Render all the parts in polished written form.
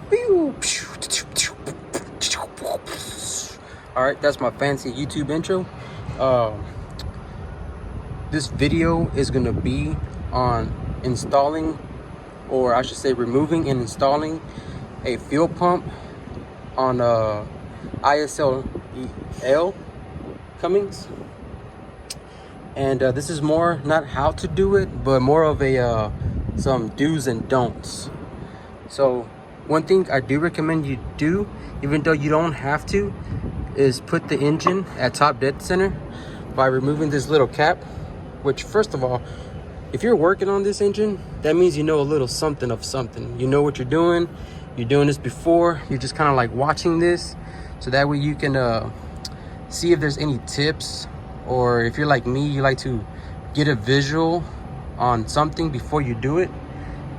All right, that's my fancy YouTube intro. This video is gonna be on installing, or I should say removing and installing a fuel pump on ISL Cummins. And this is more not how to do it, but more of a some do's and don'ts. So one thing I do recommend you do, even though you don't have to, is put the engine at top dead center by removing this little cap. Which, first of all, if you're working on this engine, that means you know a little something of something. You know what you're doing. You're doing this before. You're just kind of like watching this, so that way you can see if there's any tips, or if you're like me, you like to get a visual on something before you do it,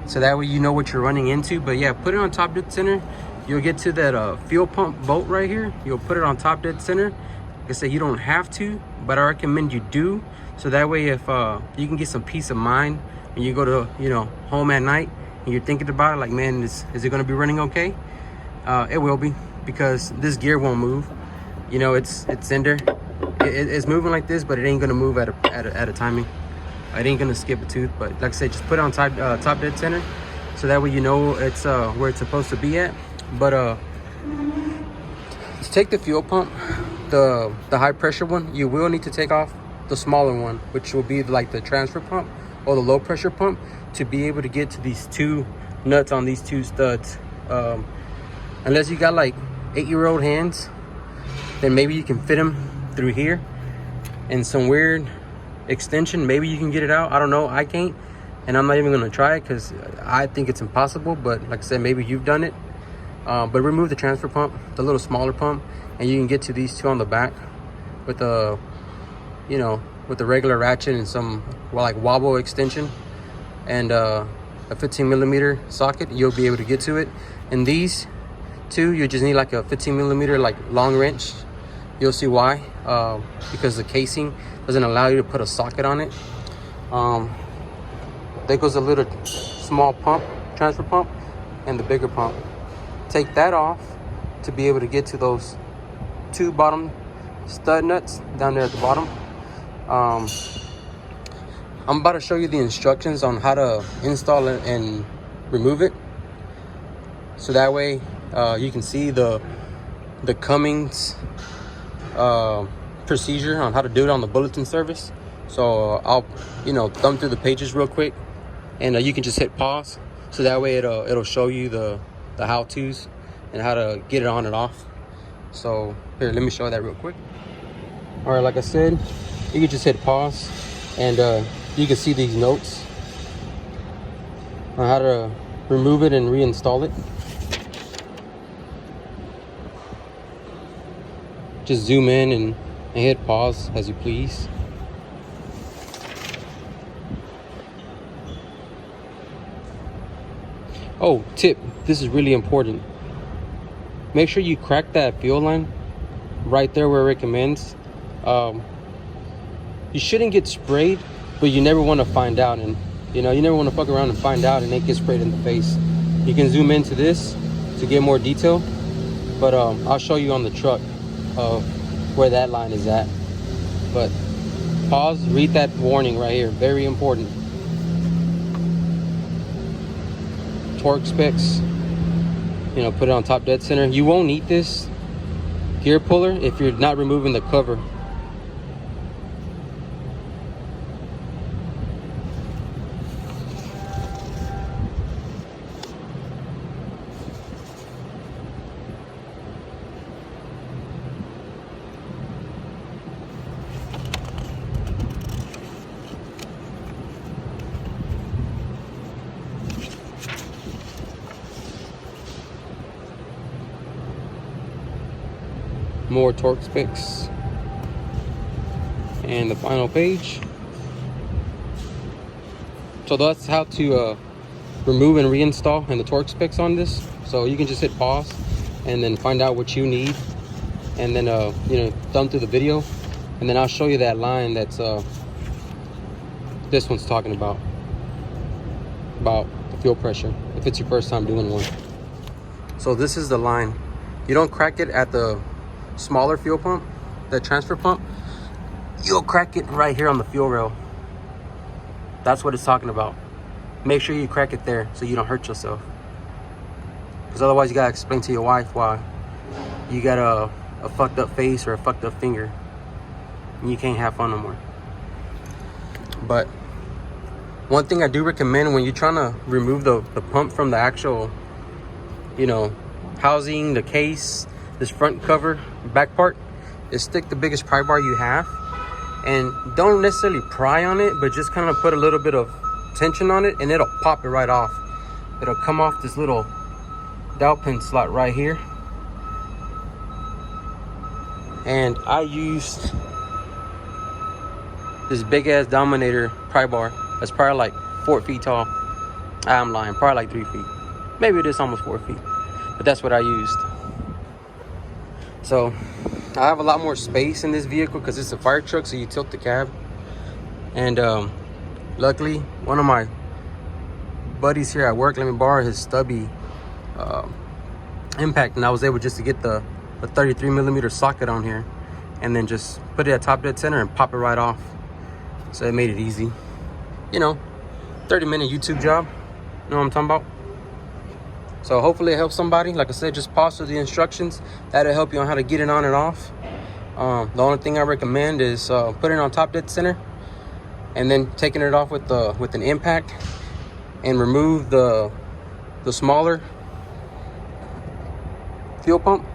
so that way you know what you're running into. But yeah, put it on top dead center. You'll get to that fuel pump bolt right here. You'll put it on top dead center. Like I said, you don't have to, but I recommend you do, so that way if you can get some peace of mind when you go to home at night and you're thinking about it, like, man, is it going to be running okay? It will be, because this gear won't move. It's in there. It's moving like this, but it ain't going to move at a timing. It ain't going to skip a tooth. But like I said, just put it on top dead center, so that way you know it's where it's supposed to be at. But to take the fuel pump, the high pressure one, you will need to take off the smaller one, which will be like the transfer pump or the low pressure pump, to be able to get to these two nuts on these two studs. Unless you got like 8-year-old hands, then maybe you can fit them through here and some weird extension. Maybe you can get it out. I don't know. I can't, and I'm not even gonna try it because I think it's impossible. But like I said, maybe you've done it. But remove the transfer pump, the little smaller pump, and you can get to these two on the back with a with the regular ratchet and some like wobble extension and a 15mm socket. You'll be able to get to it. And these two, you just need like a 15mm like long wrench. You'll see why, because the casing doesn't allow you to put a socket on it. There goes a little small pump, transfer pump, and the bigger pump. Take that off to be able to get to those two bottom stud nuts down there at the bottom. I'm about to show you the instructions on how to install it and remove it, so that way you can see the Cummins procedure on how to do it on the bulletin service. So I'll thumb through the pages real quick, and you can just hit pause, so that way it'll show you the how-tos and how to get it on and off. So here, let me show you that real quick. All right, like I said, you can just hit pause, and you can see these notes on how to remove it and reinstall it. Just zoom in and hit pause as you please. Oh, tip, this is really important. Make sure you crack that fuel line right there where it recommends. You shouldn't get sprayed, but you never want to find out, and you never want to fuck around and find out and it gets sprayed in the face. You can zoom into this to get more detail, but I'll show you on the truck where that line is at. But pause, read that warning right here, very important. Torque specs, put it on top dead center. You won't need this gear puller if you're not removing the cover. More torque specs, and the final page. So that's how to remove and reinstall, and the torque specs on this. So you can just hit pause and then find out what you need, and then thumb through the video, and then I'll show you that line that's this one's talking about the fuel pressure, if it's your first time doing one. So this is the line. You don't crack it at the smaller fuel pump, the transfer pump. You'll crack it right here on the fuel rail. That's what it's talking about. Make sure you crack it there so you don't hurt yourself. Because otherwise you gotta explain to your wife why you got a fucked up face or a fucked up finger. And you can't have fun no more. But one thing I do recommend when you're trying to remove the pump from the actual, you know, housing, the case, this front cover, back part, is stick the biggest pry bar you have. And don't necessarily pry on it, but just kind of put a little bit of tension on it and it'll pop it right off. It'll come off this little dowel pin slot right here. And I used this big ass Dominator pry bar that's probably like 4 feet tall. I'm lying, probably like 3 feet. Maybe it is almost 4 feet, but that's what I used. So I have a lot more space in this vehicle because it's a fire truck, so you tilt the cab. And luckily, one of my buddies here at work let me borrow his stubby impact, and I was able just to get the 33mm socket on here and then just put it at top dead center and pop it right off. So it made it easy. You know, 30-minute YouTube job. You know what I'm talking about? So hopefully it helps somebody. Like I said, just pause through the instructions. That'll help you on how to get it on and off. The only thing I recommend is putting it on top dead center and then taking it off with an impact and remove the smaller fuel pump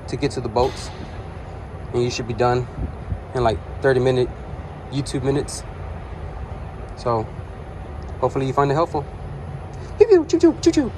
to get to the bolts. And you should be done in like 30-minute YouTube minutes. So hopefully you find it helpful. Pew pew, choo choo, choo choo.